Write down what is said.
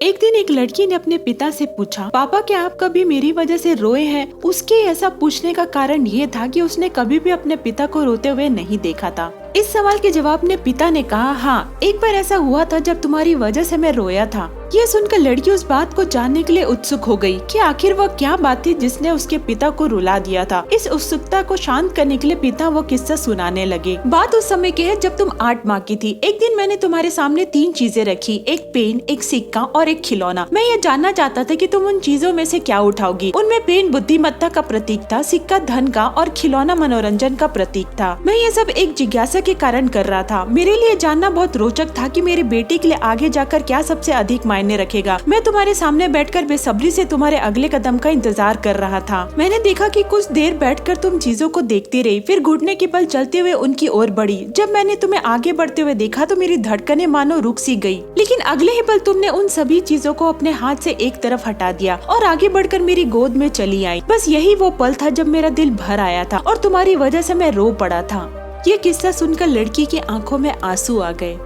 एक दिन एक लड़की ने अपने पिता से पूछा, पापा क्या आप कभी मेरी वजह से रोए हैं? उसके ऐसा पूछने का कारण ये था कि उसने कभी भी अपने पिता को रोते हुए नहीं देखा था। इस सवाल के जवाब में पिता ने कहा, हाँ, एक बार ऐसा हुआ था जब तुम्हारी वजह से मैं रोया था। यह सुनकर लड़की उस बात को जानने के लिए उत्सुक हो गई कि आखिर वह क्या बात थी जिसने उसके पिता को रुला दिया था। इस उत्सुकता को शांत करने के लिए पिता वो किस्सा सुनाने लगे। बात उस समय की है जब तुम 8 माह की थी। एक दिन मैंने तुम्हारे सामने 3 चीजें रखी, एक पेन, एक सिक्का और एक खिलौना। मैं ये जानना चाहता था कि तुम उन चीजों में से क्या उठाओगी। उनमें पेन बुद्धिमत्ता का प्रतीक था, सिक्का धन का और खिलौना मनोरंजन का प्रतीक था। मैं ये सब एक जिज्ञासा के कारण कर रहा था। मेरे लिए जानना बहुत रोचक था कि मेरी बेटी के लिए आगे जाकर क्या सबसे अधिक मायने रखेगा। मैं तुम्हारे सामने बैठकर बेसब्री से तुम्हारे अगले कदम का इंतजार कर रहा था। मैंने देखा कि कुछ देर बैठकर तुम चीजों को देखती रही, फिर घुटने की पल चलते हुए उनकी ओर बढ़ी। जब मैंने तुम्हें आगे बढ़ते हुए देखा तो मेरी धड़कनें मानो रुक सी गई, लेकिन अगले ही पल तुमने उन सभी चीजों को अपने हाथ से एक तरफ हटा दिया और आगे बढ़कर मेरी गोद में चली आई। बस यही वो पल था जब मेरा दिल भर आया था और तुम्हारी वजह से मैं रो पड़ा था। ये किस्सा सुनकर लड़की की आंखों में आंसू आ गए।